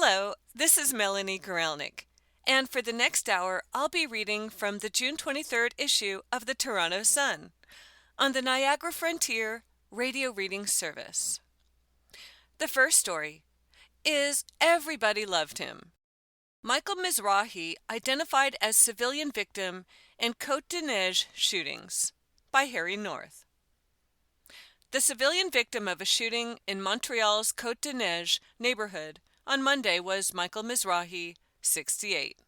Hello, this is Melanie Gorelnik, and for the next hour I'll be reading from the June 23rd issue of the Toronto Sun on the Niagara Frontier radio reading service. The first story is Everybody Loved Him. Michael Mizrahi identified as civilian victim in Côte-des-Neiges shootings by Harry North. The civilian victim of a shooting in Montreal's Côte-des-Neiges neighborhood on Monday was Michael Mizrahi, 68.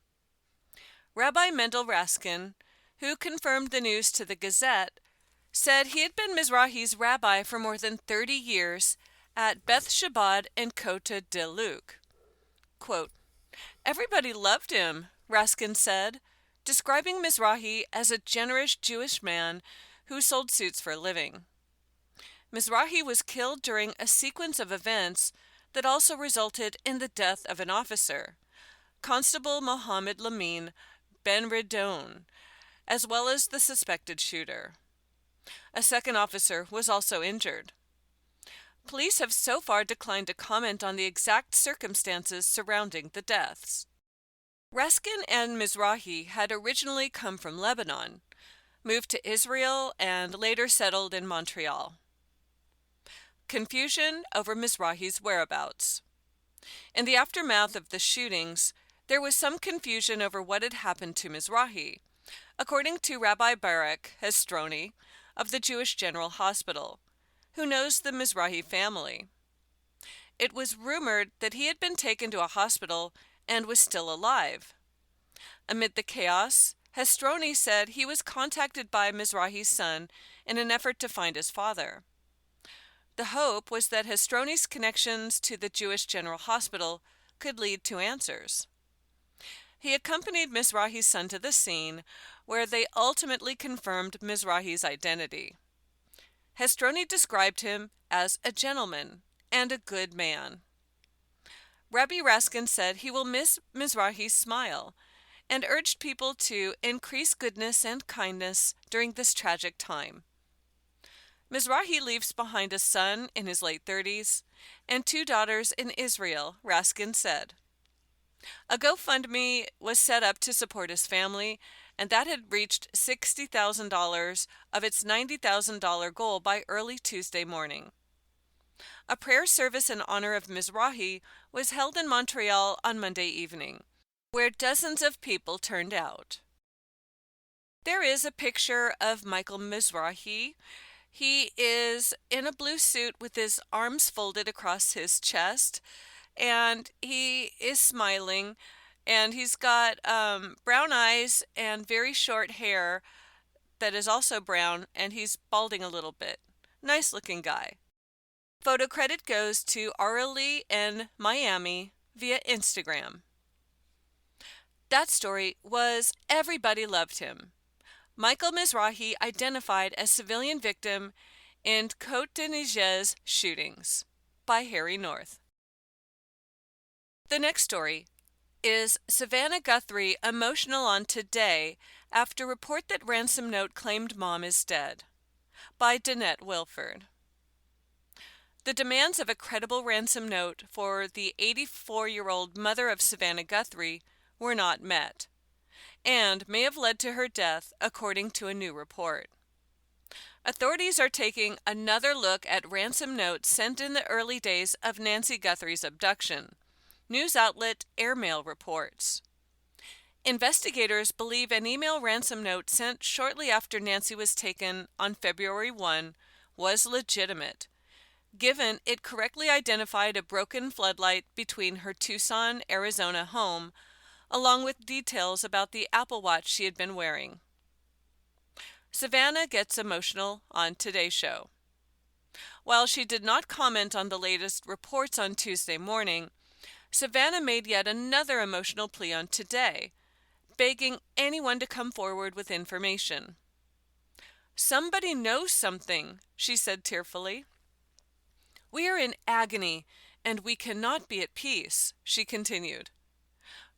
Rabbi Mendel Raskin, who confirmed the news to the Gazette, said he had been Mizrahi's rabbi for more than 30 years at Beth Shabbat in Côte de Luc. Quote, "Everybody loved him," Raskin said, describing Mizrahi as a generous Jewish man who sold suits for a living. Mizrahi was killed during a sequence of events that also resulted in the death of an officer, Constable Mohammed Lamine Ben Redouane, as well as the suspected shooter. A second officer was also injured. Police have so far declined to comment on the exact circumstances surrounding the deaths. Raskin and Mizrahi had originally come from Lebanon, moved to Israel, and later settled in Montreal. Confusion over Mizrahi's whereabouts. In the aftermath of the shootings, there was some confusion over what had happened to Mizrahi, according to Rabbi Barak Hestroni of the Jewish General Hospital, who knows the Mizrahi family. It was rumored that he had been taken to a hospital and was still alive. Amid the chaos, Hestroni said he was contacted by Mizrahi's son in an effort to find his father. The hope was that Hestroni's connections to the Jewish General Hospital could lead to answers. He accompanied Mizrahi's son to the scene, where they ultimately confirmed Mizrahi's identity. Hestroni described him as a gentleman and a good man. Rabbi Raskin said he will miss Mizrahi's smile and urged people to increase goodness and kindness during this tragic time. Mizrahi leaves behind a son in his late 30s and 2 daughters in Israel, Raskin said. A GoFundMe was set up to support his family, and that had reached $60,000 of its $90,000 goal by early Tuesday morning. A prayer service in honor of Mizrahi was held in Montreal on Monday evening, where dozens of people turned out. There is a picture of Michael Mizrahi. He is in a blue suit with his arms folded across his chest, and he is smiling, and he's got brown eyes and very short hair that is also brown, and he's balding a little bit. Nice looking guy. Photo credit goes to Aurelie in Miami via Instagram. That story was Everybody Loved Him. Michael Mizrahi identified as civilian victim in Côte-des-Neiges shootings by Harry North. The next story is Savannah Guthrie emotional on Today after report that ransom note claimed mom is dead by Danette Wilford. The demands of a credible ransom note for the 84-year-old mother of Savannah Guthrie were not met, and may have led to her death, according to a new report. Authorities are taking another look at ransom notes sent in the early days of Nancy Guthrie's abduction, news outlet Airmail reports. Investigators believe an email ransom note sent shortly after Nancy was taken on February 1 was legitimate, given it correctly identified a broken floodlight between her Tucson, Arizona home, along with details about the Apple Watch she had been wearing. Savannah gets emotional on Today's show. While she did not comment on the latest reports on Tuesday morning, Savannah made yet another emotional plea on Today, begging anyone to come forward with information. "Somebody knows something," she said tearfully. "We are in agony, and we cannot be at peace," she continued.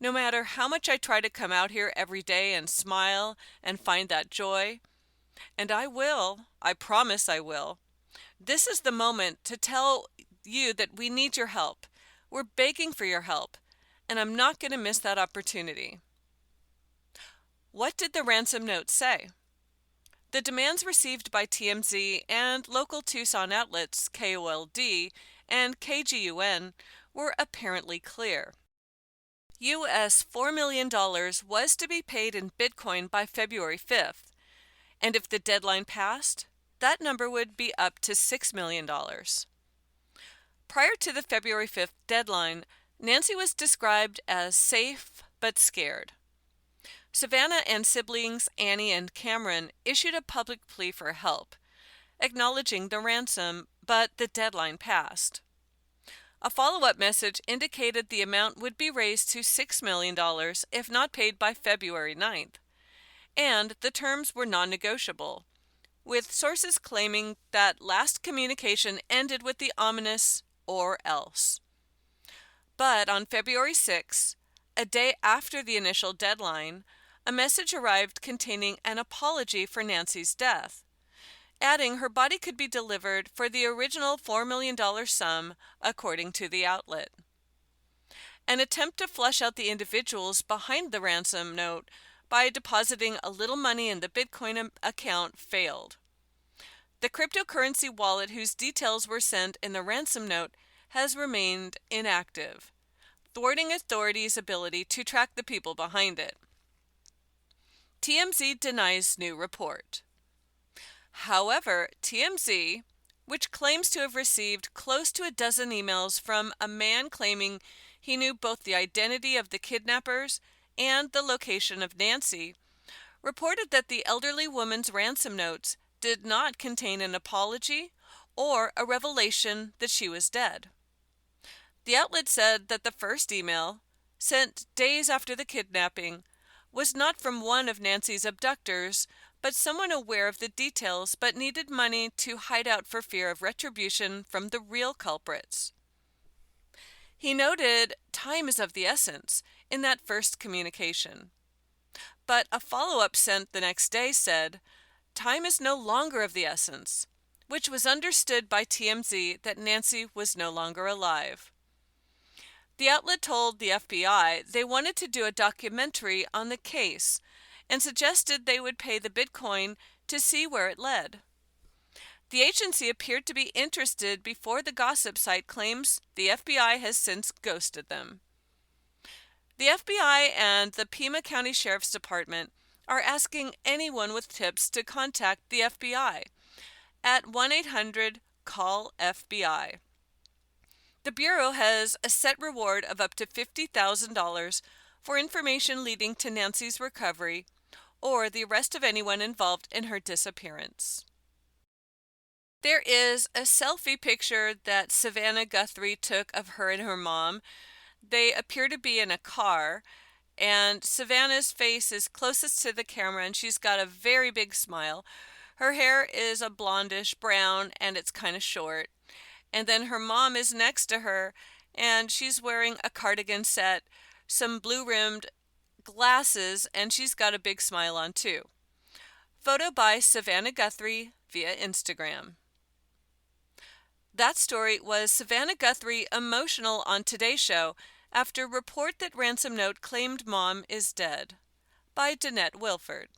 "No matter how much I try to come out here every day and smile and find that joy, and I will, I promise I will, this is the moment to tell you that we need your help. We're begging for your help. and I'm not going to miss that opportunity. What did the ransom note say? The demands received by TMZ and local Tucson outlets KOLD and KGUN were apparently clear. US $4 million was to be paid in Bitcoin by February 5th, and if the deadline passed, that number would be up to $6 million. Prior to the February 5th deadline, Nancy was described as safe but scared. Savannah and siblings Annie and Cameron issued a public plea for help, acknowledging the ransom, but the deadline passed. A follow-up message indicated the amount would be raised to $6 million if not paid by February 9th, and the terms were non-negotiable, with sources claiming that last communication ended with the ominous "or else." But on February 6, a day after the initial deadline, a message arrived containing an apology for Nancy's death, adding her body could be delivered for the original $4 million sum, according to the outlet. An attempt to flesh out the individuals behind the ransom note by depositing a little money in the Bitcoin account failed. The cryptocurrency wallet whose details were sent in the ransom note has remained inactive, thwarting authorities' ability to track the people behind it. TMZ denies new report. However, TMZ, which claims to have received close to a dozen emails from a man claiming he knew both the identity of the kidnappers and the location of Nancy, reported that the elderly woman's ransom notes did not contain an apology or a revelation that she was dead. The outlet said that the first email, sent days after the kidnapping, was not from one of Nancy's abductors, but someone aware of the details but needed money to hide out for fear of retribution from the real culprits. He noted time is of the essence in that first communication. But a follow-up sent the next day said, time is no longer of the essence, which was understood by TMZ that Nancy was no longer alive. The outlet told the FBI they wanted to do a documentary on the case and suggested they would pay the Bitcoin to see where it led. The agency appeared to be interested before the gossip site claims the FBI has since ghosted them. The FBI and the Pima County Sheriff's Department are asking anyone with tips to contact the FBI at 1-800-CALL-FBI. The Bureau has a set reward of up to $50,000 for information leading to Nancy's recovery or the arrest of anyone involved in her disappearance. There is a selfie picture that Savannah Guthrie took of her and her mom. They appear to be in a car, and Savannah's face is closest to the camera, and she's got a very big smile. Her hair is a blondish brown, and it's kind of short. And then her mom is next to her, and she's wearing a cardigan set, some blue-rimmed glasses, and she's got a big smile on too. Photo by Savannah Guthrie via Instagram. That story was Savannah Guthrie emotional on Today Show after report that ransom note claimed mom is dead, by Danette Wilford.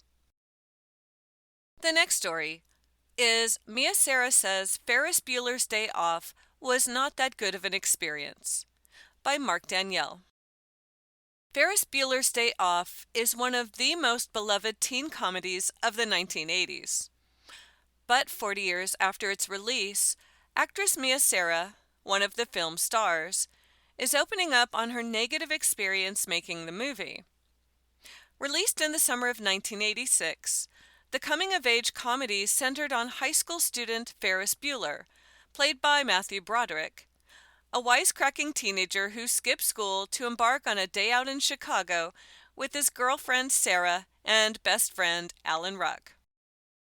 The next story is Mia Sara says Ferris Bueller's Day Off was not that good of an experience, by Mark Danielle. Ferris Bueller's Day Off is one of the most beloved teen comedies of the 1980s. But 40 years after its release, actress Mia Sara, one of the film's stars, is opening up on her negative experience making the movie. Released in the summer of 1986, the coming-of-age comedy centered on high school student Ferris Bueller, played by Matthew Broderick, a wisecracking teenager who skips school to embark on a day out in Chicago with his girlfriend Sarah and best friend Alan Ruck.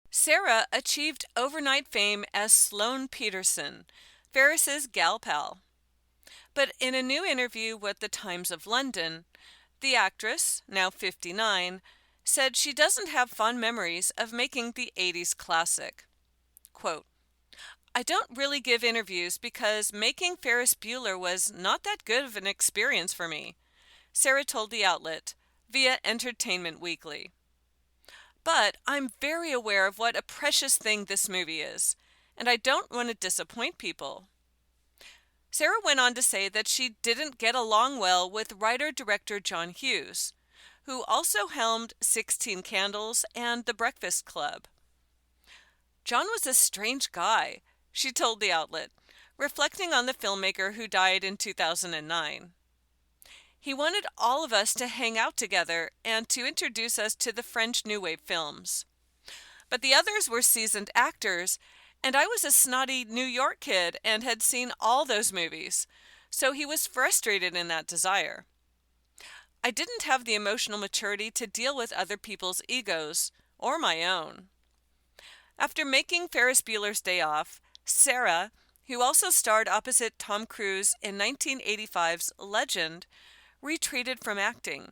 Sarah achieved overnight fame as Sloane Peterson, Ferris's gal pal. But in a new interview with the Times of London, the actress, now 59, said she doesn't have fond memories of making the 80s classic. Quote, I don't really give interviews because making Ferris Bueller was not that good of an experience for me. Sarah told the outlet via Entertainment Weekly. But I'm very aware of what a precious thing this movie is, and I don't want to disappoint people. Sarah went on to say that she didn't get along well with writer-director John Hughes, who also helmed 16 Candles and The Breakfast Club. John was a strange guy, she told the outlet, reflecting on the filmmaker who died in 2009. He wanted all of us to hang out together and to introduce us to the French New Wave films. But the others were seasoned actors, and I was a snotty New York kid and had seen all those movies, so he was frustrated in that desire. I didn't have the emotional maturity to deal with other people's egos, or my own. After making Ferris Bueller's Day Off, Sarah, who also starred opposite Tom Cruise in 1985's Legend, retreated from acting,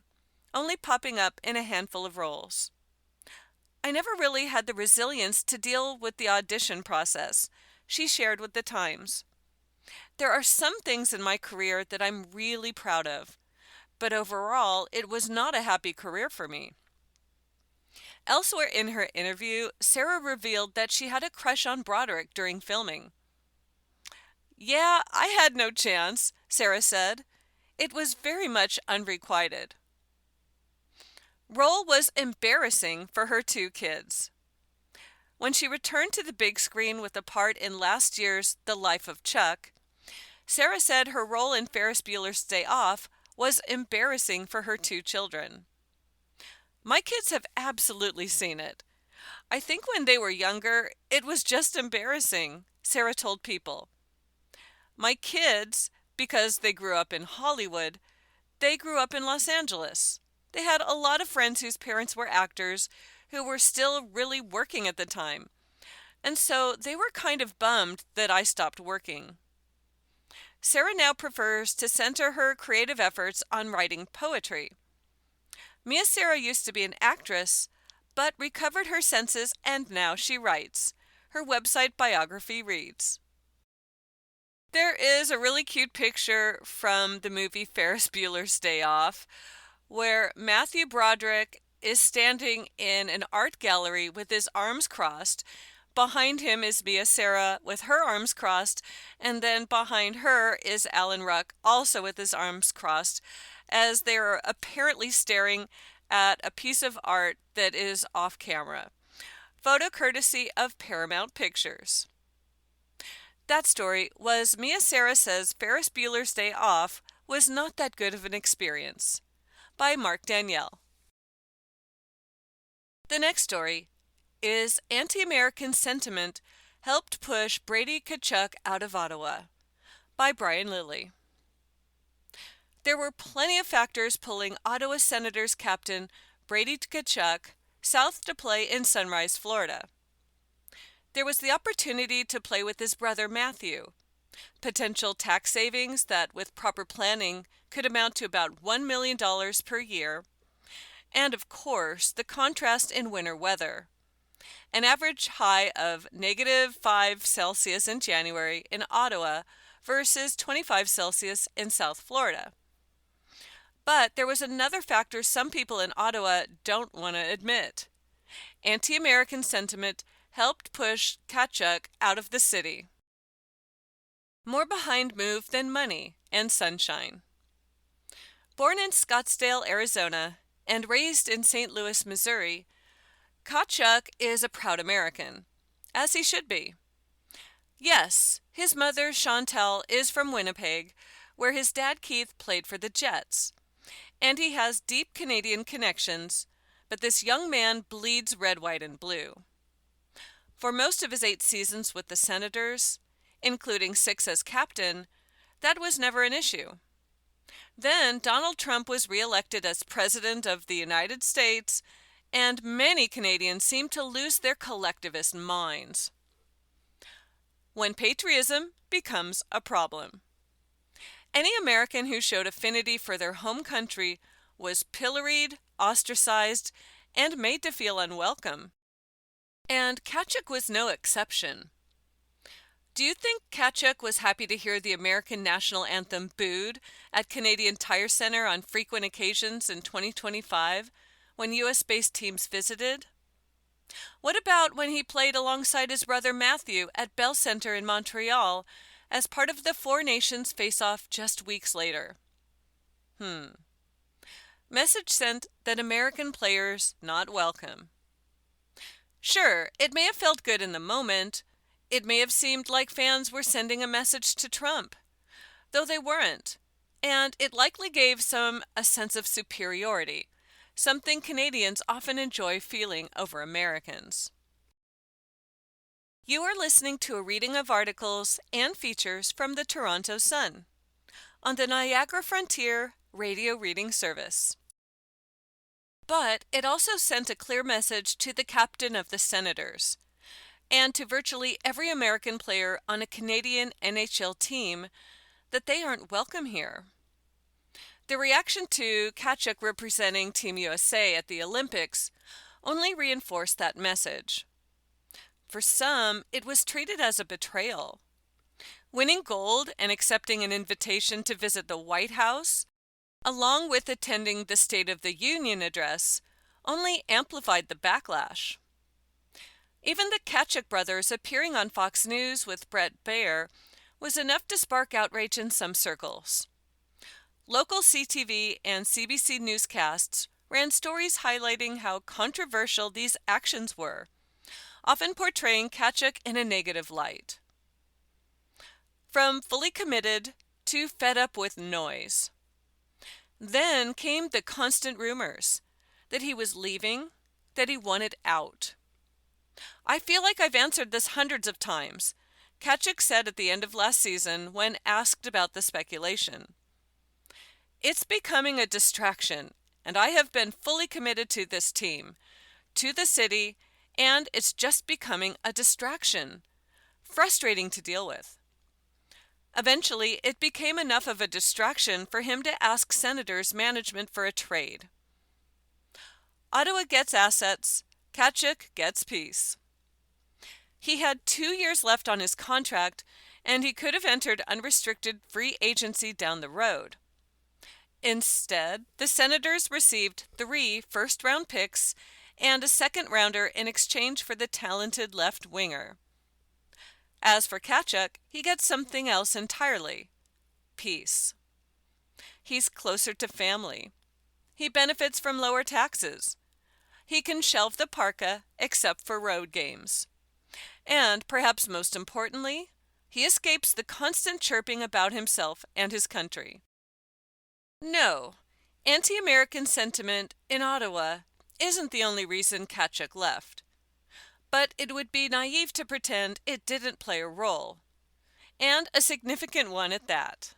only popping up in a handful of roles. I never really had the resilience to deal with the audition process, she shared with The Times. There are some things in my career that I'm really proud of, but overall, it was not a happy career for me. Elsewhere in her interview, Sarah revealed that she had a crush on Broderick during filming. "Yeah, I had no chance," Sarah said. "It was very much unrequited." Role was embarrassing for her two kids. When she returned to the big screen with a part in last year's The Life of Chuck, Sarah said her role in Ferris Bueller's Day Off was embarrassing for her two children. "My kids have absolutely seen it. I think when they were younger, it was just embarrassing," Sarah told People. "My kids, because they grew up in Hollywood, they grew up in Los Angeles. They had a lot of friends whose parents were actors who were still really working at the time, and so they were kind of bummed that I stopped working." Sarah now prefers to center her creative efforts on writing poetry. Mia Sara used to be an actress, but recovered her senses and now she writes. Her website biography reads, "There is a really cute picture from the movie Ferris Bueller's Day Off, where Matthew Broderick is standing in an art gallery with his arms crossed. Behind him is Mia Sara with her arms crossed, and then behind her is Alan Ruck, also with his arms crossed, as they are apparently staring at a piece of art that is off camera. Photo courtesy of Paramount Pictures." That story was Mia Sara says Ferris Bueller's Day Off was not that good of an experience, by Mark Danielle. The next story is Anti-American Sentiment Helped Push Brady Tkachuk Out of Ottawa, by Brian Lilly. There were plenty of factors pulling Ottawa Senators captain Brady Tkachuk south to play in Sunrise, Florida. There was the opportunity to play with his brother Matthew, potential tax savings that with proper planning could amount to about $1 million per year, and of course the contrast in winter weather. An average high of -5 Celsius in January in Ottawa versus 25 Celsius in South Florida. But there was another factor some people in Ottawa don't want to admit. Anti-American sentiment helped push Tkachuk out of the city. More behind move than money and sunshine. Born in Scottsdale, Arizona, and raised in St. Louis, Missouri, Tkachuk is a proud American, as he should be. Yes, his mother, Chantel, is from Winnipeg, where his dad, Keith, played for the Jets. And he has deep Canadian connections, but this young man bleeds red, white, and blue. For most of his 8 seasons with the Senators, including 6 as captain, that was never an issue. Then Donald Trump was re-elected as President of the United States, and many Canadians seemed to lose their collectivist minds. When patriotism becomes a problem. Any American who showed affinity for their home country was pilloried, ostracized, and made to feel unwelcome. And Tkachuk was no exception. Do you think Tkachuk was happy to hear the American national anthem booed at Canadian Tire Center on frequent occasions in 2025 when U.S.-based teams visited? What about when he played alongside his brother Matthew at Bell Center in Montreal as part of the Four Nations face-off just weeks later? Message sent that American players not welcome. Sure, it may have felt good in the moment. It may have seemed like fans were sending a message to Trump, though they weren't. And it likely gave some a sense of superiority, something Canadians often enjoy feeling over Americans. You are listening to a reading of articles and features from the Toronto Sun on the Niagara Frontier Radio Reading Service. But it also sent a clear message to the captain of the Senators and to virtually every American player on a Canadian NHL team that they aren't welcome here. The reaction to Tkachuk representing Team USA at the Olympics only reinforced that message. For some, it was treated as a betrayal. Winning gold and accepting an invitation to visit the White House, along with attending the State of the Union address, only amplified the backlash. Even the Tkachuk brothers appearing on Fox News with Bret Baier was enough to spark outrage in some circles. Local CTV and CBC newscasts ran stories highlighting how controversial these actions were, often portraying Tkachuk in a negative light. From fully committed to fed up with noise. Then came the constant rumors that he was leaving, that he wanted out. I feel like I've answered this hundreds of times, Tkachuk said at the end of last season when asked about the speculation. It's becoming a distraction, and I have been fully committed to this team, to the city, and it's just becoming a distraction. Frustrating to deal with. Eventually, it became enough of a distraction for him to ask Senators management for a trade. Ottawa gets assets, Tkachuk gets peace. He had 2 years left on his contract, and he could have entered unrestricted free agency down the road. Instead, the Senators received 3 first-round picks and a second-rounder in exchange for the talented left winger. As for Tkachuk, he gets something else entirely: peace. He's closer to family. He benefits from lower taxes. He can shelve the parka except for road games. And, perhaps most importantly, he escapes the constant chirping about himself and his country. No, anti-American sentiment in Ottawa isn't the only reason Tkachuk left. But it would be naive to pretend it didn't play a role, and a significant one at that.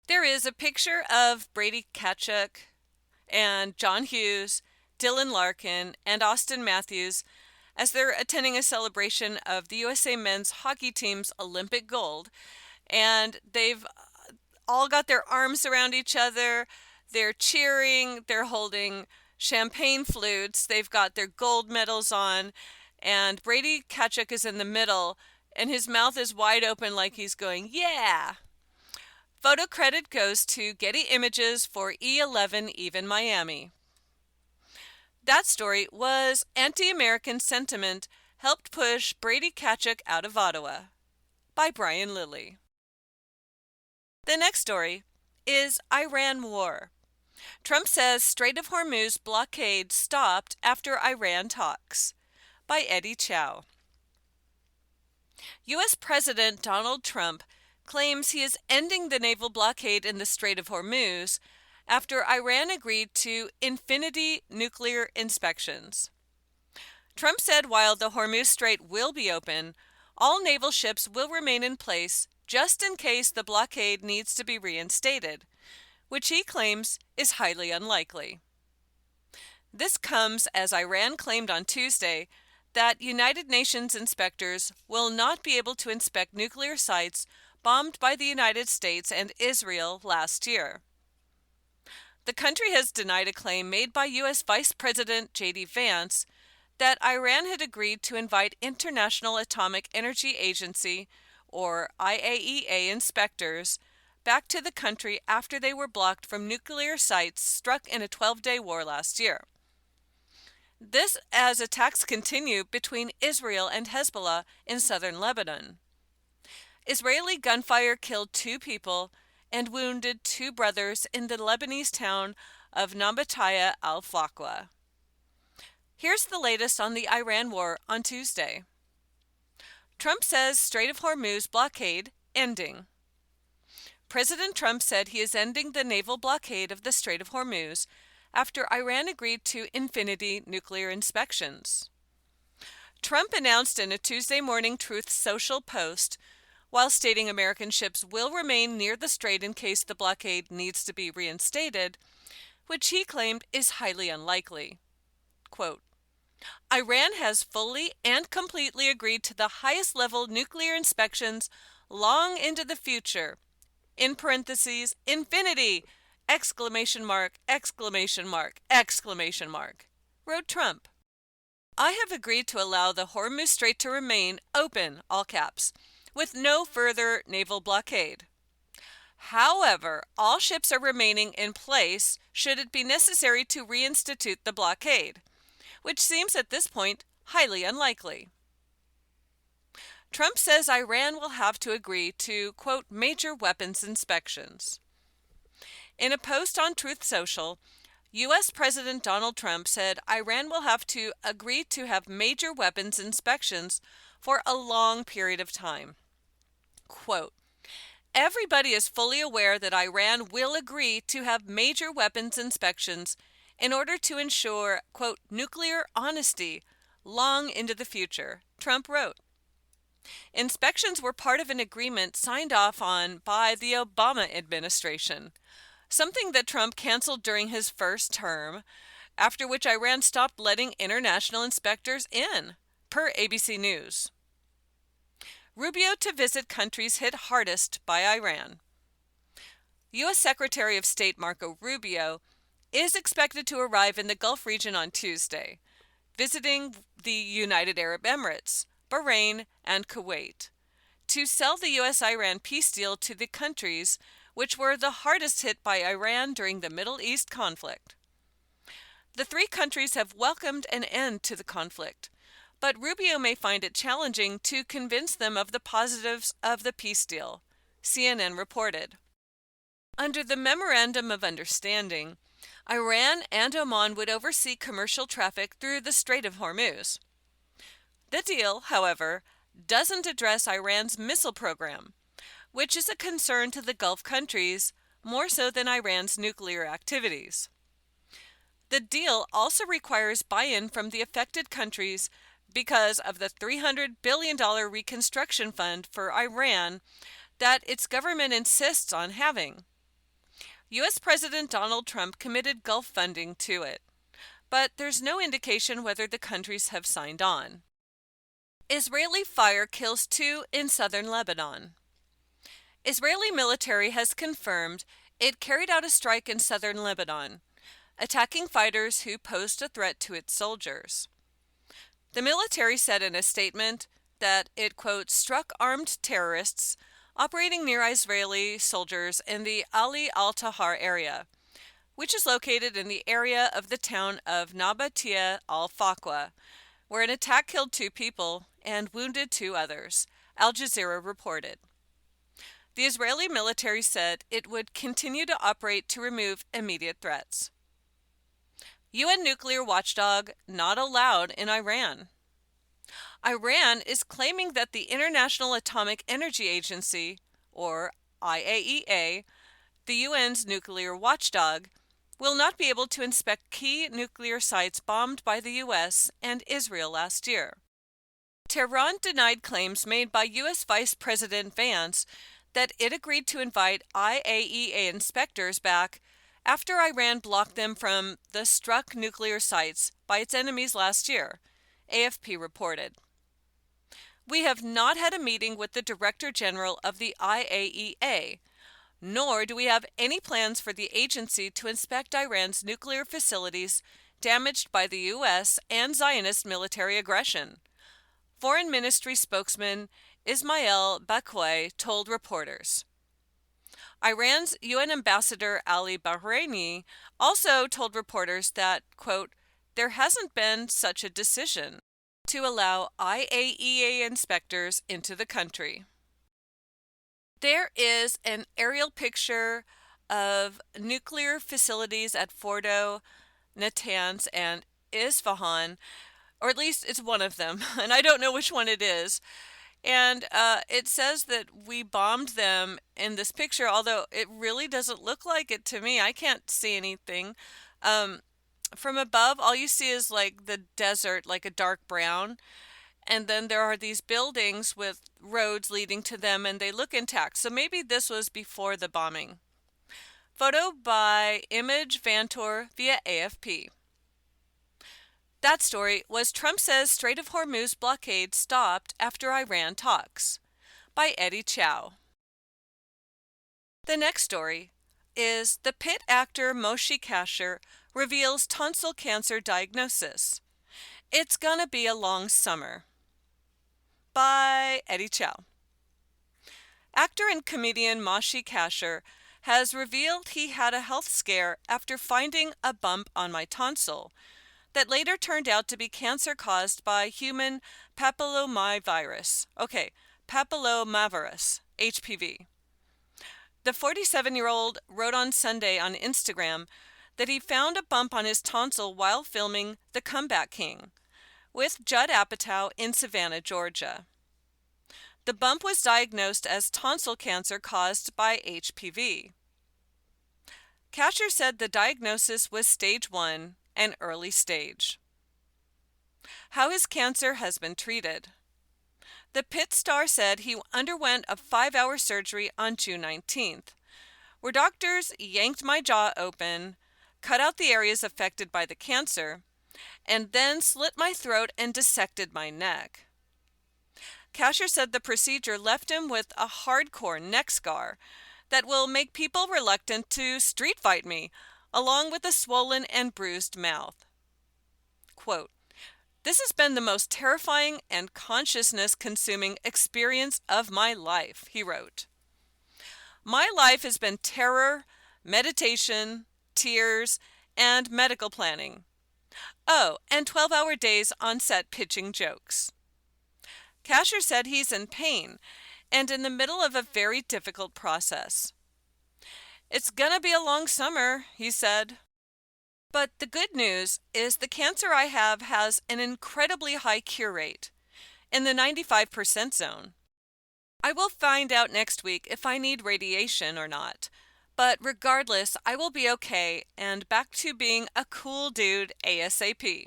There is a picture of Brady Tkachuk and John Hughes, Dylan Larkin, and Austin Matthews as they're attending a celebration of the USA men's hockey team's Olympic gold, and they've all got their arms around each other, they're cheering, they're holding champagne flutes, they've got their gold medals on, and Brady Tkachuk is in the middle, and his mouth is wide open like he's going, yeah! Photo credit goes to Getty Images for E11 Even Miami. That story was Anti-American Sentiment Helped Push Brady Tkachuk Out of Ottawa by Brian Lilly. The next story is Iran War. Trump says Strait of Hormuz blockade stopped after Iran talks by Eddie Chow. U.S. President Donald Trump claims he is ending the naval blockade in the Strait of Hormuz after Iran agreed to infinity nuclear inspections. Trump said while the Hormuz Strait will be open, all naval ships will remain in place just in case the blockade needs to be reinstated, which he claims is highly unlikely. This comes as Iran claimed on Tuesday that United Nations inspectors will not be able to inspect nuclear sites bombed by the United States and Israel last year. The country has denied a claim made by U.S. Vice President J.D. Vance that Iran had agreed to invite International Atomic Energy Agency, or IAEA, inspectors back to the country after they were blocked from nuclear sites struck in a 12-day war last year. This as attacks continue between Israel and Hezbollah in southern Lebanon. Israeli gunfire killed 2 people and wounded 2 brothers in the Lebanese town of Nabataya al-Faqwa. Here's the latest on the Iran war on Tuesday. Trump says Strait of Hormuz blockade ending. President Trump said he is ending the naval blockade of the Strait of Hormuz after Iran agreed to infinity nuclear inspections. Trump announced in a Tuesday morning Truth Social post, while stating American ships will remain near the strait in case the blockade needs to be reinstated, which he claimed is highly unlikely. Quote, Iran has fully and completely agreed to the highest level nuclear inspections long into the future, in parentheses, infinity, exclamation mark, exclamation mark, exclamation mark, wrote Trump. I have agreed to allow the Hormuz Strait to remain open, all caps, with no further naval blockade. However, all ships are remaining in place should it be necessary to reinstitute the blockade, which seems at this point highly unlikely. Trump says Iran will have to agree to, quote, major weapons inspections. In a post on Truth Social, U.S. President Donald Trump said Iran will have to agree to have major weapons inspections for a long period of time. Quote, everybody is fully aware that Iran will agree to have major weapons inspections in order to ensure, quote, nuclear honesty long into the future, Trump wrote. Inspections were part of an agreement signed off on by the Obama administration, something that Trump canceled during his first term, after which Iran stopped letting international inspectors in, per ABC News. Rubio to visit countries hit hardest by Iran. U.S. Secretary of State Marco Rubio is expected to arrive in the Gulf region on Tuesday, visiting the United Arab Emirates, Bahrain, and Kuwait, to sell the U.S.-Iran peace deal to the countries which were the hardest hit by Iran during the Middle East conflict. The 3 countries have welcomed an end to the conflict, but Rubio may find it challenging to convince them of the positives of the peace deal, CNN reported. Under the Memorandum of Understanding, Iran and Oman would oversee commercial traffic through the Strait of Hormuz. The deal, however, doesn't address Iran's missile program, which is a concern to the Gulf countries more so than Iran's nuclear activities. The deal also requires buy-in from the affected countries because of the $300 billion reconstruction fund for Iran that its government insists on having. U.S. President Donald Trump committed Gulf funding to it, but there's no indication whether the countries have signed on. Israeli fire kills 2 in southern Lebanon. Israeli military has confirmed it carried out a strike in southern Lebanon, attacking fighters who posed a threat to its soldiers. The military said in a statement that it, quote, struck armed terrorists operating near Israeli soldiers in the Ali al-Tahar area, which is located in the area of the town of Nabatiyah al-Faqwa, where an attack killed 2 people and wounded 2 others, Al Jazeera reported. The Israeli military said it would continue to operate to remove immediate threats. UN nuclear watchdog not allowed in Iran. Iran is claiming that the International Atomic Energy Agency, or IAEA, the UN's nuclear watchdog, will not be able to inspect key nuclear sites bombed by the U.S. and Israel last year. Tehran denied claims made by U.S. Vice President Vance that it agreed to invite IAEA inspectors back after Iran blocked them from the struck nuclear sites by its enemies last year, AFP reported. We have not had a meeting with the Director General of the IAEA, nor do we have any plans for the agency to inspect Iran's nuclear facilities damaged by the U.S. and Zionist military aggression. Foreign Ministry spokesman Ismail Baqai told reporters. Iran's UN ambassador Ali Bahraini also told reporters that, quote, there hasn't been such a decision to allow IAEA inspectors into the country. There is an aerial picture of nuclear facilities at Fordo, Natanz, and Isfahan, or at least it's one of them, and I don't know which one it is. And it says that we bombed them in this picture, although it really doesn't look like it to me. I can't see anything. From above, all you see is like the desert, like a dark brown. And then there are these buildings with roads leading to them, and they look intact. So maybe this was before the bombing. Photo by Image Vantor via AFP. That story was Trump says Strait of Hormuz blockade stopped after Iran talks, by Eddie Chow. The next story is the Pitt actor Moshe Kasher reveals tonsil cancer diagnosis. It's gonna be a long summer, by Eddie Chow. Actor and comedian Moshe Kasher has revealed he had a health scare after finding a bump on my tonsil that later turned out to be cancer caused by human papillomavirus. Papillomavirus, HPV. The 47-year-old wrote on Sunday on Instagram that he found a bump on his tonsil while filming The Comeback King with Judd Apatow in Savannah, Georgia. The bump was diagnosed as tonsil cancer caused by HPV. Kasher said the diagnosis was stage 1, an early stage. How his cancer has been treated. The Pitt star said he underwent a 5-hour surgery on June 19th, where doctors yanked my jaw open, cut out the areas affected by the cancer, and then slit my throat and dissected my neck. Kasher said the procedure left him with a hardcore neck scar that will make people reluctant to street fight me, along with a swollen and bruised mouth. Quote, this has been the most terrifying and consciousness-consuming experience of my life, he wrote. My life has been terror, meditation, tears, and medical planning. Oh, and 12-hour days on set pitching jokes. Kasher said he's in pain and in the middle of a very difficult process. It's gonna be a long summer, he said. But the good news is the cancer I have has an incredibly high cure rate, in the 95% zone. I will find out next week if I need radiation or not, but regardless, I will be okay and back to being a cool dude ASAP.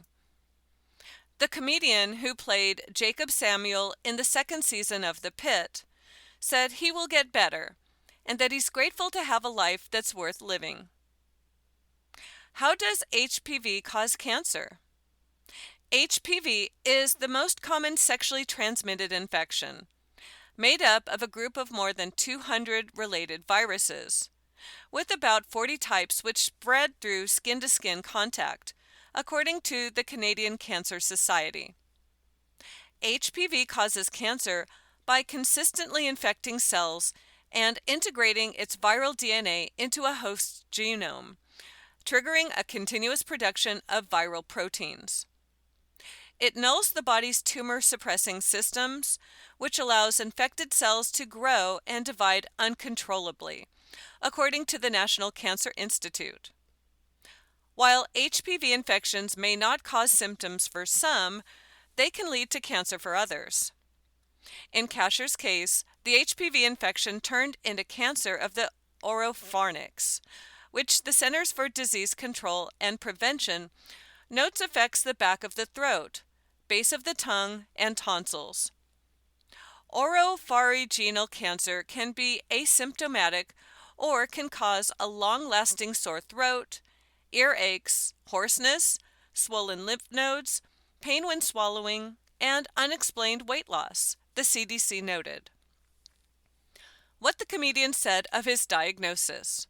The comedian who played Jacob Samuel in the second season of The Pitt said he will get better and that he's grateful to have a life that's worth living. How does HPV cause cancer? HPV is the most common sexually transmitted infection, made up of a group of more than 200 related viruses, with about 40 types which spread through skin-to-skin contact, according to the Canadian Cancer Society. HPV causes cancer by consistently infecting cells and integrating its viral DNA into a host's genome, triggering a continuous production of viral proteins. It nulls the body's tumor-suppressing systems, which allows infected cells to grow and divide uncontrollably, according to the National Cancer Institute. While HPV infections may not cause symptoms for some, they can lead to cancer for others. In Kasher's case, the HPV infection turned into cancer of the oropharynx, which the Centers for Disease Control and Prevention notes affects the back of the throat, base of the tongue, and tonsils. Oropharyngeal cancer can be asymptomatic or can cause a long-lasting sore throat, ear aches, hoarseness, swollen lymph nodes, pain when swallowing, and unexplained weight loss, the CDC noted. What the comedian said of his diagnosis.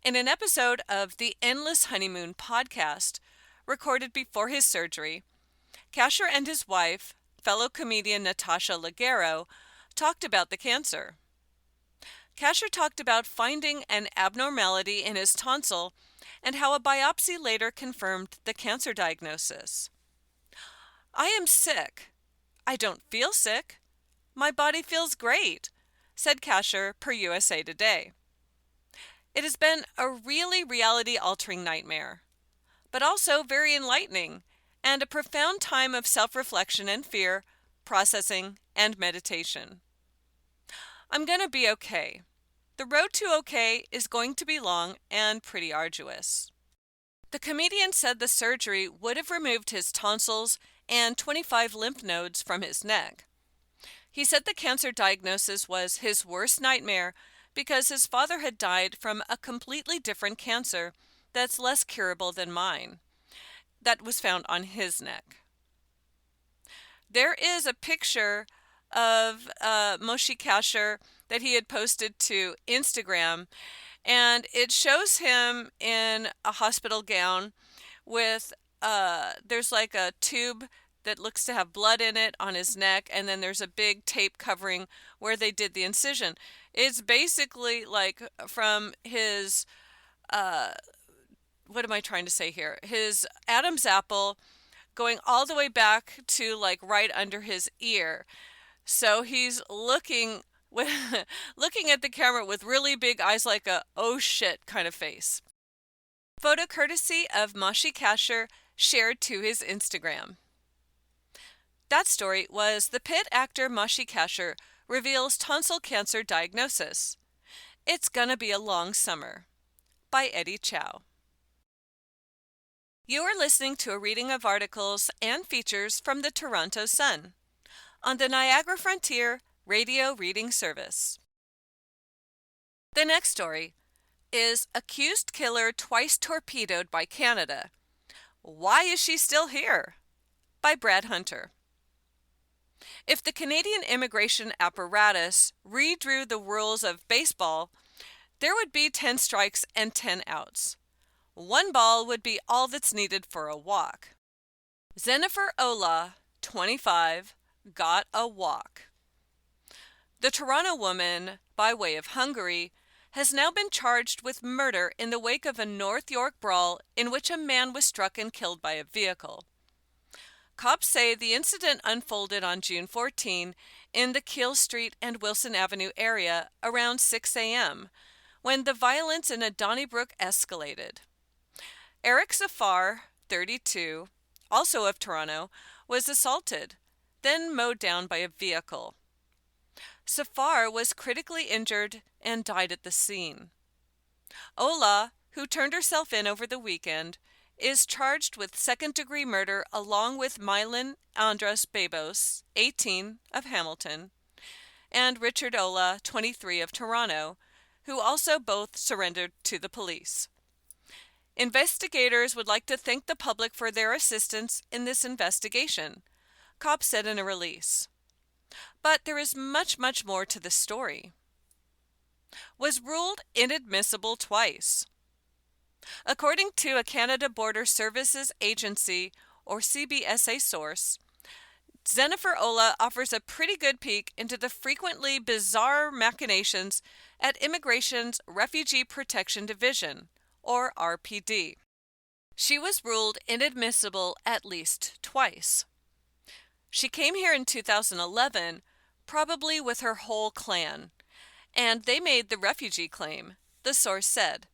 In an episode of the Endless Honeymoon podcast, recorded before his surgery, Kasher and his wife, fellow comedian Natasha Leggero, talked about the cancer. Kasher talked about finding an abnormality in his tonsil and how a biopsy later confirmed the cancer diagnosis. "I am sick. I don't feel sick. My body feels great," said Kasher per USA Today. "It has been a really reality-altering nightmare, but also very enlightening and a profound time of self-reflection and fear, processing, and meditation. I'm going to be okay. The road to okay is going to be long and pretty arduous." The comedian said the surgery would have removed his tonsils and 25 lymph nodes from his neck. He said the cancer diagnosis was his worst nightmare because his father had died from a completely different cancer that's less curable than mine, that was found on his neck. There is a picture of Moshe Kasher that he had posted to Instagram, and it shows him in a hospital gown with, there's like a tube that looks to have blood in it on his neck, and then there's a big tape covering where they did the incision. It's basically like from his, what am I trying to say here? His Adam's apple going all the way back to like right under his ear. So he's looking looking at the camera with really big eyes, like a "oh shit" kind of face. Photo courtesy of Moshe Kasher, shared to his Instagram. That story was "The Pit Actor Moshe Kasher Reveals Tonsil Cancer Diagnosis. It's Gonna Be a Long Summer" by Eddie Chow. You are listening to a reading of articles and features from the Toronto Sun on the Niagara Frontier Radio Reading Service. The next story is "Accused Killer Twice Torpedoed by Canada. Why is she still here?" by Brad Hunter. If the Canadian immigration apparatus redrew the rules of baseball, there would be 10 strikes and 10 outs. 1 ball would be all that's needed for a walk. Jennifer Ola, 25, got a walk. The Toronto woman, by way of Hungary, has now been charged with murder in the wake of a North York brawl in which a man was struck and killed by a vehicle. Cops say the incident unfolded on June 14 in the Keele Street and Wilson Avenue area around 6 a.m., when the violence in a Donnybrook escalated. Eric Safar, 32, also of Toronto, was assaulted, then mowed down by a vehicle. Safar was critically injured and died at the scene. Ola, who turned herself in over the weekend, is charged with second-degree murder along with Milan Andras Babos, 18, of Hamilton, and Richard Ola, 23, of Toronto, who also both surrendered to the police. Investigators would like to thank the public for their assistance in this investigation, cops said in a release. But there is much, much more to the story. Was ruled inadmissible twice. According to a Canada Border Services Agency, or CBSA source, Jennifer Ola offers a pretty good peek into the frequently bizarre machinations at Immigration's Refugee Protection Division, or RPD. She was ruled inadmissible at least twice. She came here in 2011, probably with her whole clan, and they made the refugee claim, the source said,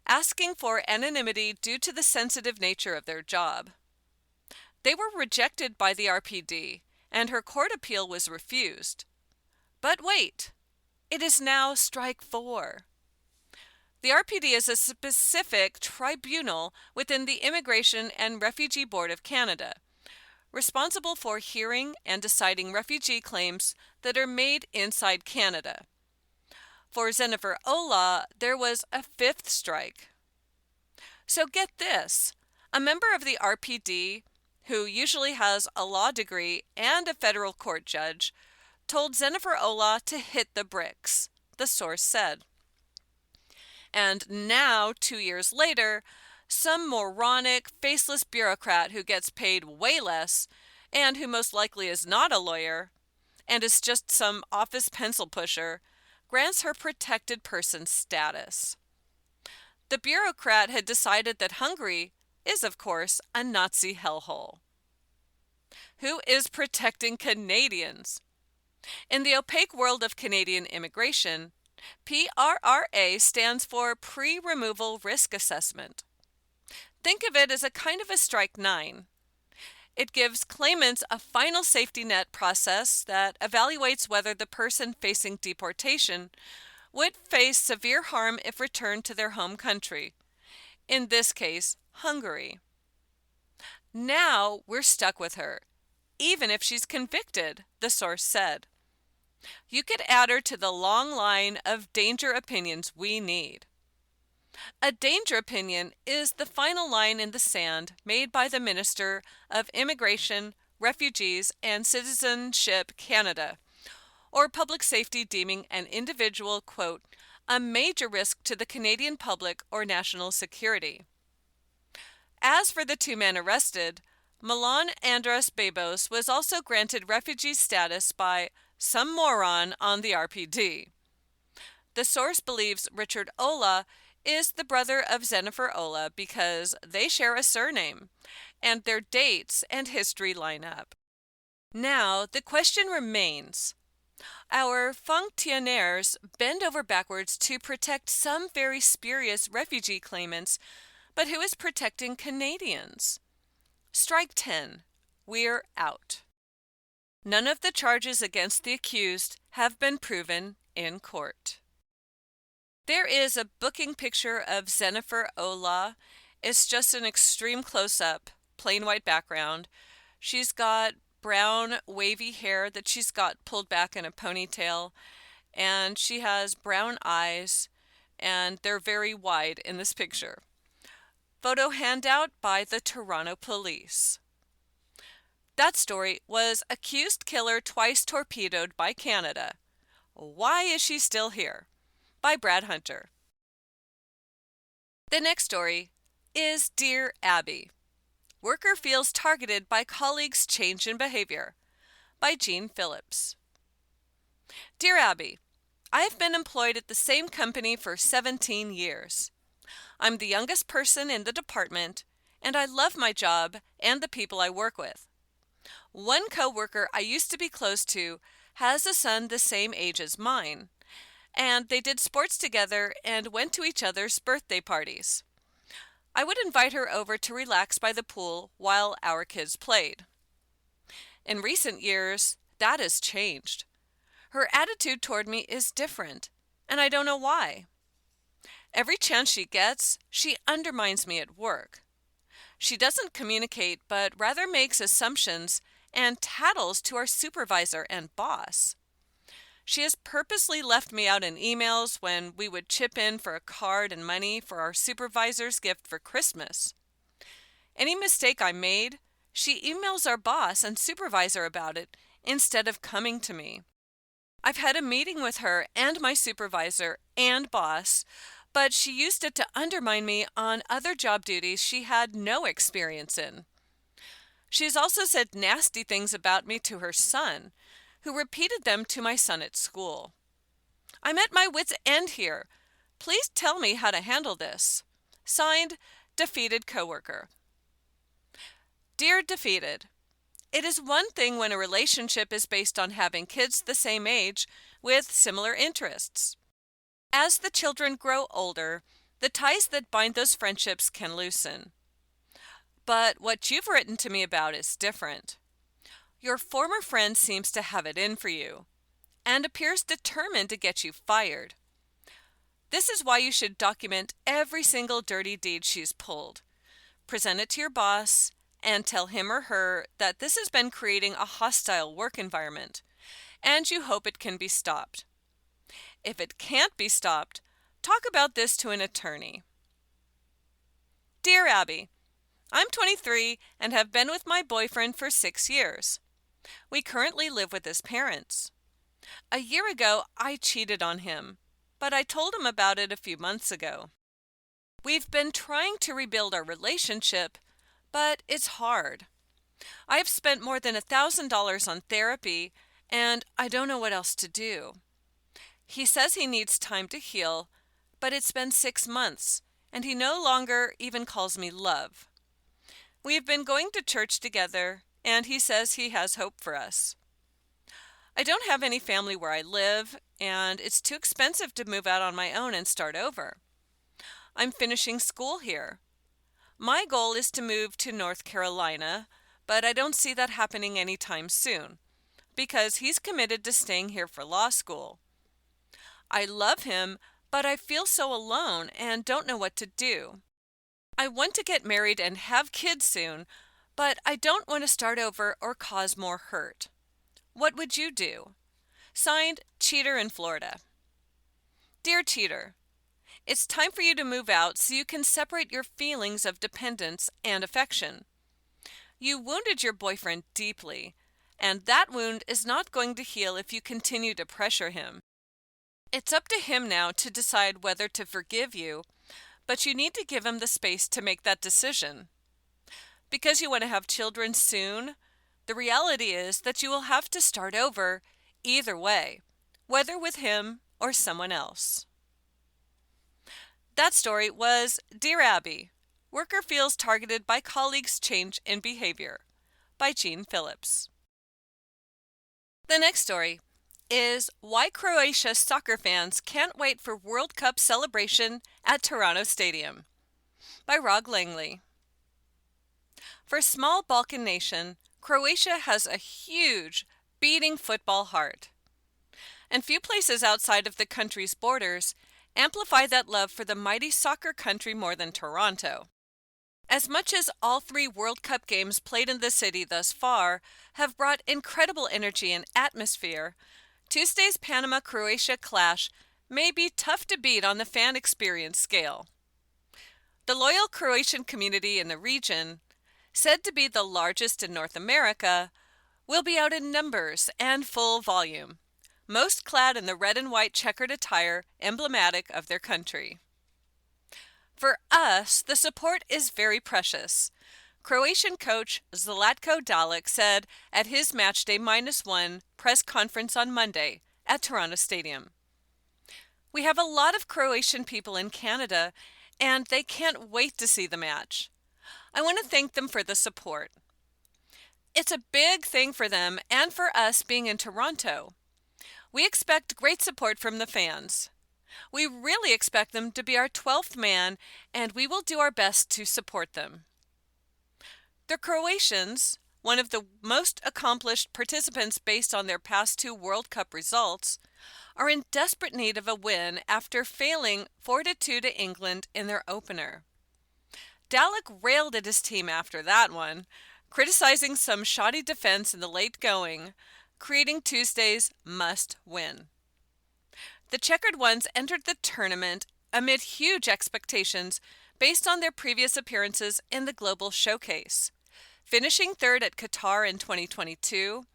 asking for anonymity due to the sensitive nature of their job. They were rejected by the RPD, and her court appeal was refused. But wait, it is now strike 4. The RPD is a specific tribunal within the Immigration and Refugee Board of Canada, responsible for hearing and deciding refugee claims that are made inside Canada. For Jennifer Ola, there was a 5th strike. So get this, a member of the RPD, who usually has a law degree and a federal court judge, told Jennifer Ola to hit the bricks, the source said. And now, 2 years later, Some moronic, faceless bureaucrat who gets paid way less, and who most likely is not a lawyer, and is just some office pencil pusher, grants her protected person status. The bureaucrat had decided that Hungary is, of course, a Nazi hellhole. Who is protecting Canadians? In the opaque world of Canadian immigration, PRRA stands for Pre-Removal Risk Assessment. Think of it as a kind of a strike 9. It gives claimants a final safety net process that evaluates whether the person facing deportation would face severe harm if returned to their home country, in this case, Hungary. Now we're stuck with her, even if she's convicted, the source said. You could add her to the long line of danger opinions we need. A danger opinion is the final line in the sand made by the Minister of Immigration, Refugees, and Citizenship Canada, or Public Safety deeming an individual, quote, a major risk to the Canadian public or national security. As for the two men arrested, Milan Andras Babos was also granted refugee status by some moron on the RPD. The source believes Richard Olah is the brother of Jennifer Olah because they share a surname, and their dates and history line up. Now, the question remains. Our fonctionnaires bend over backwards to protect some very spurious refugee claimants, but who is protecting Canadians? Strike 10. We're out. None of the charges against the accused have been proven in court. There is a booking picture of Jennifer Olah. It's just an extreme close-up, plain white background. She's got brown wavy hair that she's got pulled back in a ponytail, and she has brown eyes, and they're very wide in this picture. Photo handout by the Toronto Police. That story was Accused Killer Twice Torpedoed by Canada. Why is she still here? By Brad Hunter. The next story is Dear Abby. Worker feels targeted by colleagues' change in behavior, by Jean Phillips. Dear Abby, I've been employed at the same company for 17 years. I'm the youngest person in the department, and I love my job and the people I work with. One coworker I used to be close to has a son the same age as mine, and they did sports together and went to each other's birthday parties. I would invite her over to relax by the pool while our kids played. In recent years, that has changed. Her attitude toward me is different, and I don't know why. Every chance she gets, she undermines me at work. She doesn't communicate, but rather makes assumptions and tattles to our supervisor and boss. She has purposely left me out in emails when we would chip in for a card and money for our supervisor's gift for Christmas. Any mistake I made, she emails our boss and supervisor about it instead of coming to me. I've had a meeting with her and my supervisor and boss, but she used it to undermine me on other job duties she had no experience in. She's also said nasty things about me to her son, who repeated them to my son at school. I'm at my wit's end here. Please tell me how to handle this. Signed, Defeated Coworker. Dear Defeated, it is one thing when a relationship is based on having kids the same age with similar interests. As the children grow older, the ties that bind those friendships can loosen. But what you've written to me about is different. Your former friend seems to have it in for you, and appears determined to get you fired. This is why you should document every single dirty deed she's pulled. Present it to your boss, and tell him or her that this has been creating a hostile work environment, and you hope it can be stopped. If it can't be stopped, talk about this to an attorney. Dear Abby, I'm 23 and have been with my boyfriend for 6 years. We currently live with his parents. A year ago, I cheated on him, but I told him about it a few months ago. We've been trying to rebuild our relationship, but it's hard. I have spent more than $1,000 on therapy, and I don't know what else to do. He says he needs time to heal, but it's been 6 months, and he no longer even calls me love. We have been going to church together, and he says he has hope for us. I don't have any family where I live, and it's too expensive to move out on my own and start over. I'm finishing school here. My goal is to move to North Carolina, but I don't see that happening anytime soon, because he's committed to staying here for law school. I love him, but I feel so alone and don't know what to do. I want to get married and have kids soon, but I don't want to start over or cause more hurt. What would you do? Signed, Cheater in Florida. Dear Cheater, it's time for you to move out so you can separate your feelings of dependence and affection. You wounded your boyfriend deeply, and that wound is not going to heal if you continue to pressure him. It's up to him now to decide whether to forgive you, but you need to give him the space to make that decision. Because you want to have children soon, the reality is that you will have to start over either way, whether with him or someone else. That story was Dear Abby, Worker Feels Targeted by Colleagues' Change in Behavior by Jean Phillips. The next story is Why Croatia Soccer Fans Can't Wait for World Cup Celebration at Toronto Stadium by Rog Langley. For a small Balkan nation, Croatia has a huge, beating football heart. And few places outside of the country's borders amplify that love for the mighty soccer country more than Toronto. As much as all 3 World Cup games played in the city thus far have brought incredible energy and atmosphere, Tuesday's Panama-Croatia clash may be tough to beat on the fan experience scale. The loyal Croatian community in the region, said to be the largest in North America, will be out in numbers and full volume, most clad in the red and white checkered attire emblematic of their country. For us, the support is very precious. Croatian coach Zlatko Dalic said at his Matchday -1 press conference on Monday at Toronto Stadium. We have a lot of Croatian people in Canada, and they can't wait to see the match. I want to thank them for the support. It's a big thing for them and for us being in Toronto. We expect great support from the fans. We really expect them to be our 12th man, and we will do our best to support them. The Croatians, one of the most accomplished participants based on their past 2 World Cup results, are in desperate need of a win after failing 4-2 to England in their opener. Dalic railed at his team after that one, criticizing some shoddy defense in the late going, creating Tuesday's must-win. The checkered ones entered the tournament amid huge expectations based on their previous appearances in the Global Showcase, finishing 3rd at Qatar in 2022,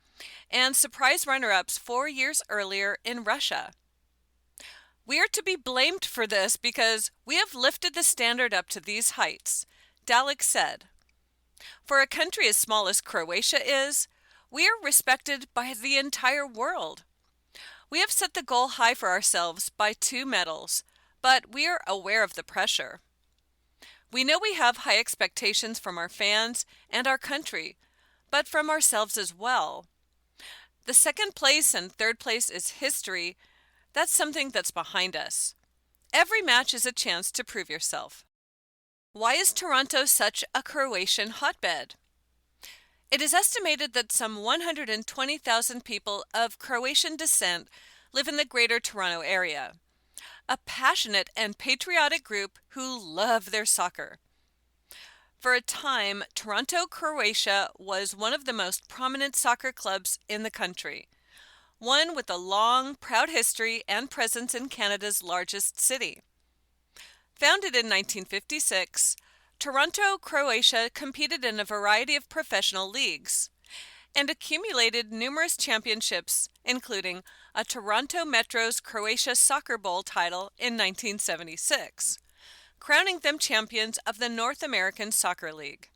and surprise runner-ups 4 years earlier in Russia. We are to be blamed for this because we have lifted the standard up to these heights, Dalic said. For a country as small as Croatia is, we are respected by the entire world. We have set the goal high for ourselves by 2 medals, but we are aware of the pressure. We know we have high expectations from our fans and our country, but from ourselves as well. The 2nd place and 3rd place is history. That's something that's behind us. Every match is a chance to prove yourself. Why is Toronto such a Croatian hotbed? It is estimated that some 120,000 people of Croatian descent live in the Greater Toronto Area, a passionate and patriotic group who love their soccer. For a time, Toronto, Croatia was one of the most prominent soccer clubs in the country, one with a long, proud history and presence in Canada's largest city. Founded in 1956, Toronto, Croatia competed in a variety of professional leagues and accumulated numerous championships, including a Toronto Metro's Croatia Soccer Bowl title in 1976, crowning them champions of the North American Soccer League.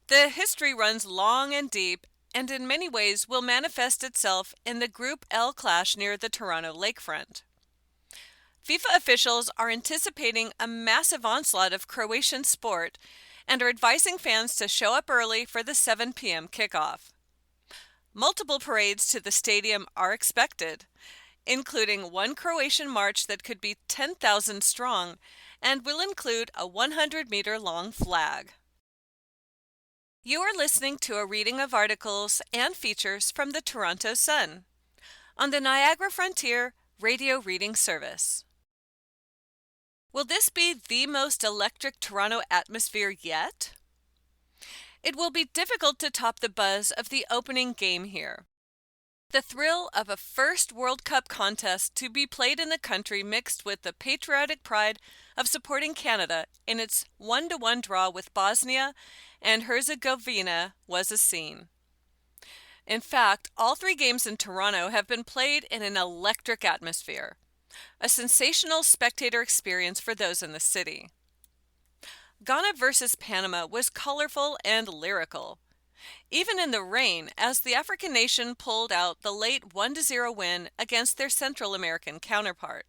The history runs long and deep, and in many ways will manifest itself in the Group L clash near the Toronto lakefront. FIFA officials are anticipating a massive onslaught of Croatian sport and are advising fans to show up early for the 7 p.m. kickoff. Multiple parades to the stadium are expected, including one Croatian march that could be 10,000 strong and will include a 100-meter-long flag. You are listening to a reading of articles and features from the Toronto Sun on the Niagara Frontier Radio Reading Service. Will this be the most electric Toronto atmosphere yet? It will be difficult to top the buzz of the opening game here. The thrill of a first World Cup contest to be played in the country mixed with the patriotic pride of supporting Canada in its 1-1 draw with Bosnia and Herzegovina was a scene. In fact, all 3 games in Toronto have been played in an electric atmosphere, a sensational spectator experience for those in the city. Ghana versus Panama was colorful and lyrical, even in the rain, as the African nation pulled out the late 1-0 win against their Central American counterpart.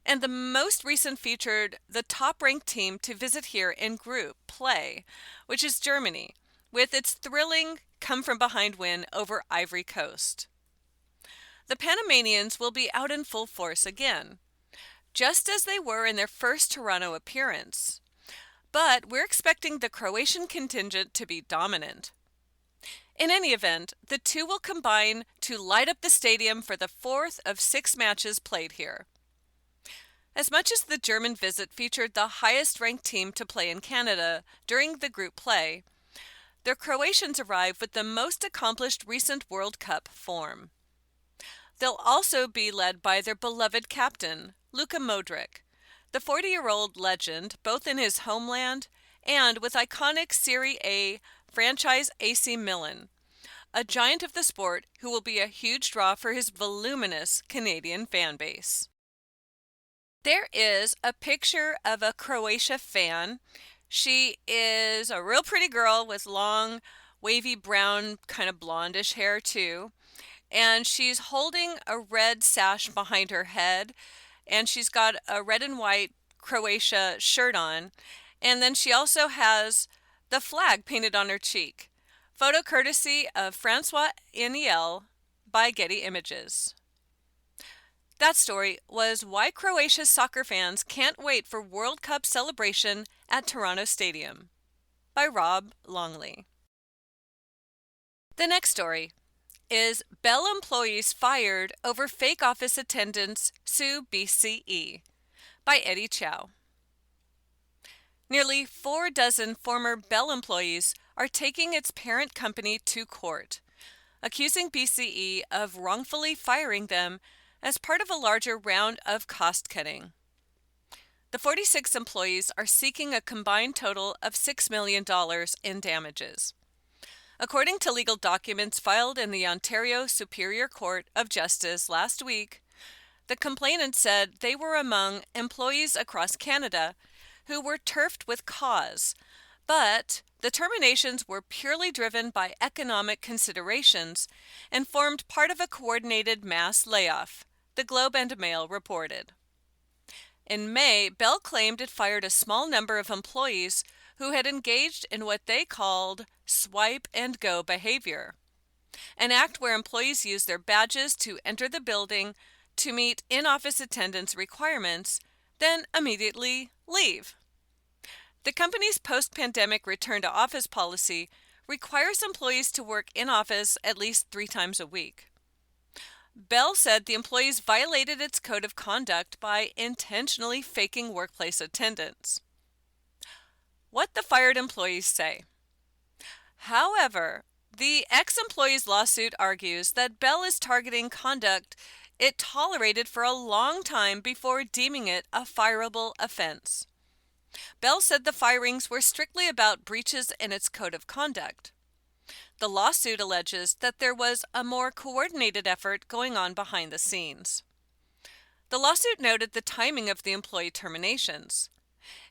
And the most recent featured the top-ranked team to visit here in Group Play, which is Germany, with its thrilling come-from-behind win over Ivory Coast. The Panamanians will be out in full force again, just as they were in their first Toronto appearance. But we're expecting the Croatian contingent to be dominant. In any event, the two will combine to light up the stadium for the 4th of 6 matches played here. As much as the German visit featured the highest-ranked team to play in Canada during the group play, the Croatians arrive with the most accomplished recent World Cup form. They'll also be led by their beloved captain, Luka Modric, the 40-year-old legend both in his homeland and with iconic Serie A franchise AC Milan, a giant of the sport who will be a huge draw for his voluminous Canadian fan base. There is a picture of a Croatia fan. She is a real pretty girl with long, wavy brown, kind of blondish hair too. And she's holding a red sash behind her head. And she's got a red and white Croatia shirt on. And then she also has the flag painted on her cheek. Photo courtesy of Francois Aniel by Getty Images. That story was why Croatia's soccer fans can't wait for World Cup celebration at Toronto Stadium, by Rob Longley. The next story is Bell employees fired over fake office attendants sue BCE, by Eddie Chow. Nearly 4 dozen former Bell employees are taking its parent company to court, accusing BCE of wrongfully firing them as part of a larger round of cost-cutting. The 46 employees are seeking a combined total of $6 million in damages. According to legal documents filed in the Ontario Superior Court of Justice last week, the complainants said they were among employees across Canada who were turfed with cause, but the terminations were purely driven by economic considerations and formed part of a coordinated mass layoff, the Globe and Mail reported. In May, Bell claimed it fired a small number of employees who had engaged in what they called swipe-and-go behavior, an act where employees use their badges to enter the building to meet in-office attendance requirements, then immediately leave. The company's post-pandemic return-to-office policy requires employees to work in office at least 3 times a week. Bell said the employees violated its code of conduct by intentionally faking workplace attendance. What the fired employees say. However, the ex-employee's lawsuit argues that Bell is targeting conduct it tolerated for a long time before deeming it a fireable offense. Bell said the firings were strictly about breaches in its code of conduct. The lawsuit alleges that there was a more coordinated effort going on behind the scenes. The lawsuit noted the timing of the employee terminations.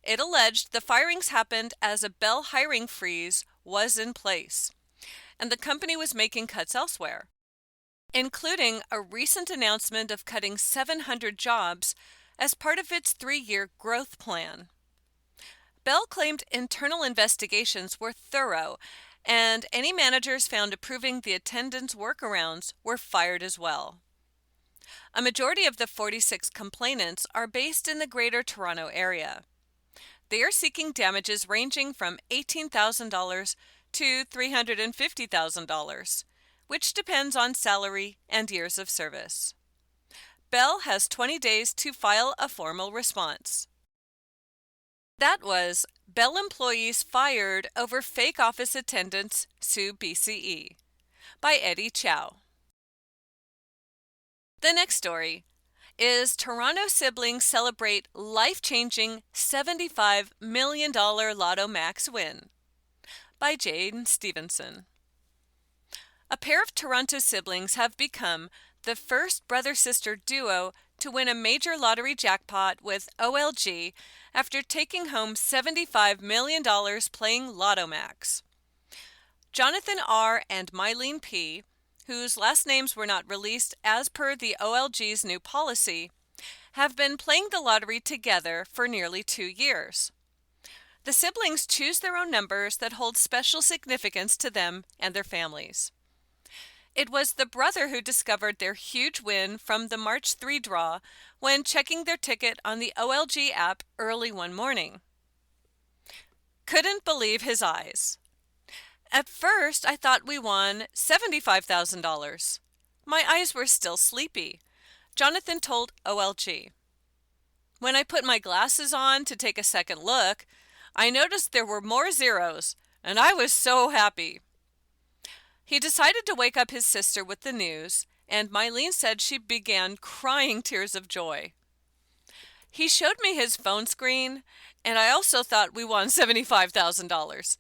It alleged the firings happened as a Bell hiring freeze was in place, and the company was making cuts elsewhere, including a recent announcement of cutting 700 jobs as part of its 3-year growth plan. Bell claimed internal investigations were thorough, and any managers found approving the attendance workarounds were fired as well. A majority of the 46 complainants are based in the Greater Toronto Area. They are seeking damages ranging from $18,000 to $350,000, which depends on salary and years of service. Bell has 20 days to file a formal response. That was Bell employees fired over fake office attendants sue BCE by Eddie Chow. The next story is Toronto siblings celebrate life-changing $75 million Lotto Max win by Jane Stevenson. A pair of Toronto siblings have become the first brother-sister duo to win a major lottery jackpot with OLG after taking home $75 million playing Lotto Max. Jonathan R. and Mylene P., whose last names were not released as per the OLG's new policy, have been playing the lottery together for nearly 2 years. The siblings choose their own numbers that hold special significance to them and their families. It was the brother who discovered their huge win from the March 3 draw when checking their ticket on the OLG app early one morning. Couldn't believe his eyes. At first, I thought we won $75,000. My eyes were still sleepy, Jonathan told OLG. When I put my glasses on to take a second look, I noticed there were more zeros, and I was so happy. He decided to wake up his sister with the news, and Mylene said she began crying tears of joy. He showed me his phone screen, and I also thought we won $75,000.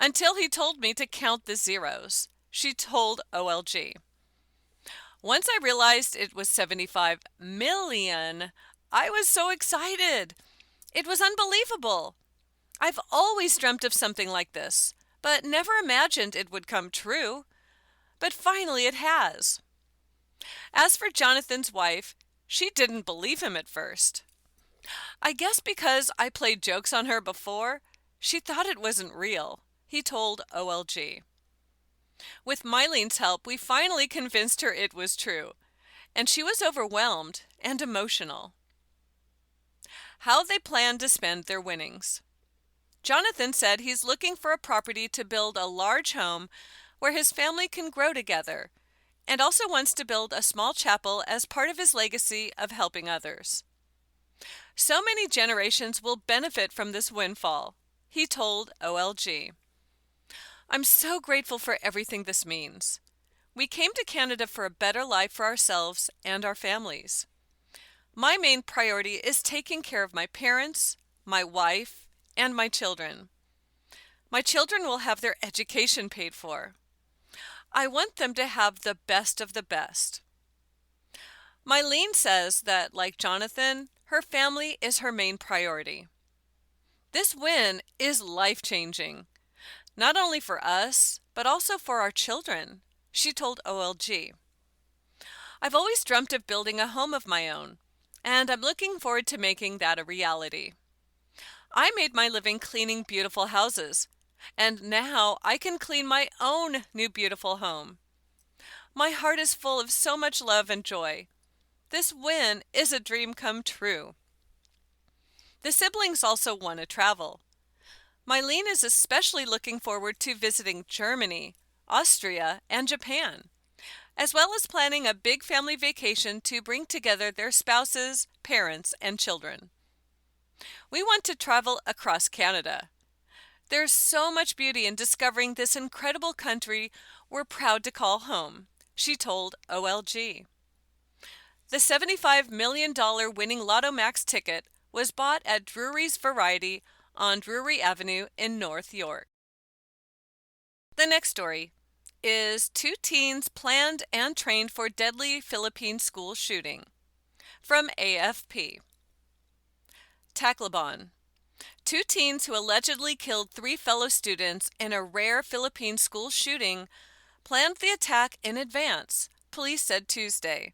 Until he told me to count the zeros, she told OLG. Once I realized it was 75 million, I was so excited. It was unbelievable. I've always dreamt of something like this, but never imagined it would come true. But finally it has. As for Jonathan's wife, she didn't believe him at first. I guess because I played jokes on her before, she thought it wasn't real, he told OLG. With Mylene's help, we finally convinced her it was true, and she was overwhelmed and emotional. How they plan to spend their winnings. Jonathan said he's looking for a property to build a large home where his family can grow together, and also wants to build a small chapel as part of his legacy of helping others. So many generations will benefit from this windfall, he told OLG. I'm so grateful for everything this means. We came to Canada for a better life for ourselves and our families. My main priority is taking care of my parents, my wife, and my children. My children will have their education paid for. I want them to have the best of the best. Mylene says that, like Jonathan, her family is her main priority. This win is life-changing, not only for us, but also for our children, she told OLG. I've always dreamt of building a home of my own, and I'm looking forward to making that a reality. I made my living cleaning beautiful houses, and now I can clean my own new beautiful home. My heart is full of so much love and joy. This win is a dream come true. The siblings also want to travel. Mylene is especially looking forward to visiting Germany, Austria, and Japan, as well as planning a big family vacation to bring together their spouses, parents, and children. We want to travel across Canada. There's so much beauty in discovering this incredible country we're proud to call home, she told OLG. The $75 million winning Lotto Max ticket was bought at Drury's Variety on Drury Avenue in North York. The next story is 2 teens planned and trained for deadly Philippine school shooting. From AFP. Tacloban. Two teens who allegedly killed three fellow students in a rare Philippine school shooting planned the attack in advance, police said Tuesday,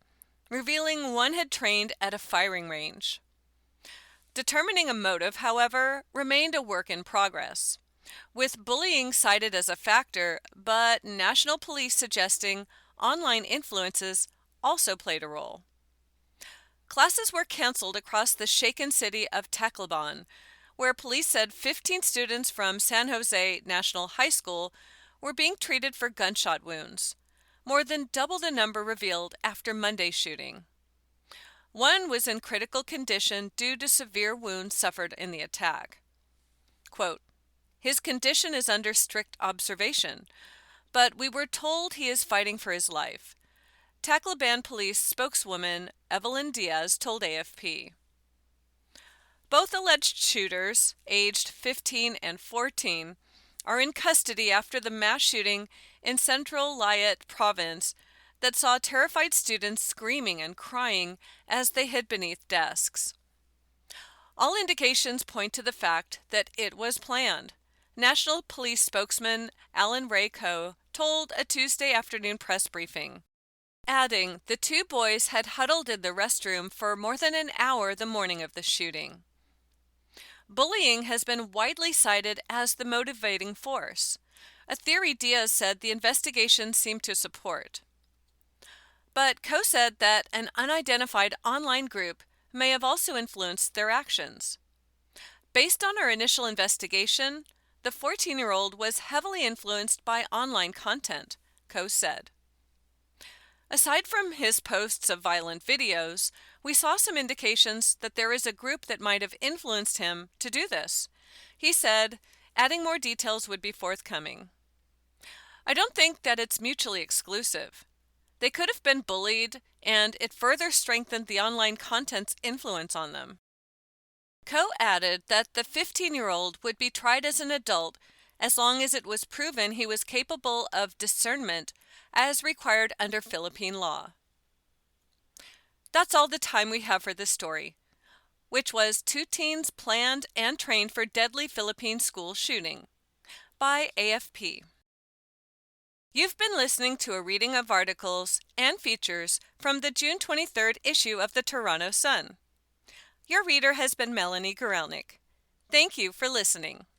revealing one had trained at a firing range. Determining a motive, however, remained a work in progress, with bullying cited as a factor, but national police suggesting online influences also played a role. Classes were canceled across the shaken city of Tacloban, where police said 15 students from San Jose National High School were being treated for gunshot wounds, more than double the number revealed after Monday's shooting. One was in critical condition due to severe wounds suffered in the attack. Quote, "His condition is under strict observation, but we were told he is fighting for his life," Tacloban police spokeswoman Evelyn Diaz told AFP. Both alleged shooters, aged 15 and 14, are in custody after the mass shooting in Central Leyte province that saw terrified students screaming and crying as they hid beneath desks. All indications point to the fact that it was planned, National Police spokesman Alan Ray Coe told a Tuesday afternoon press briefing, adding the two boys had huddled in the restroom for more than an hour the morning of the shooting. Bullying has been widely cited as the motivating force, a theory Diaz said the investigation seemed to support. But Coe said that an unidentified online group may have also influenced their actions. Based on our initial investigation, the 14-year-old was heavily influenced by online content, Coe said. Aside from his posts of violent videos, we saw some indications that there is a group that might have influenced him to do this. He said, adding more details would be forthcoming. I don't think that it's mutually exclusive. They could have been bullied, and it further strengthened the online content's influence on them. Coe added that the 15-year-old would be tried as an adult as long as it was proven he was capable of discernment as required under Philippine law. That's all the time we have for this story, which was Two Teens Planned and Trained for Deadly Philippine School Shooting, by AFP. You've been listening to a reading of articles and features from the June 23rd issue of the Toronto Sun. Your reader has been Melanie Guralnik. Thank you for listening.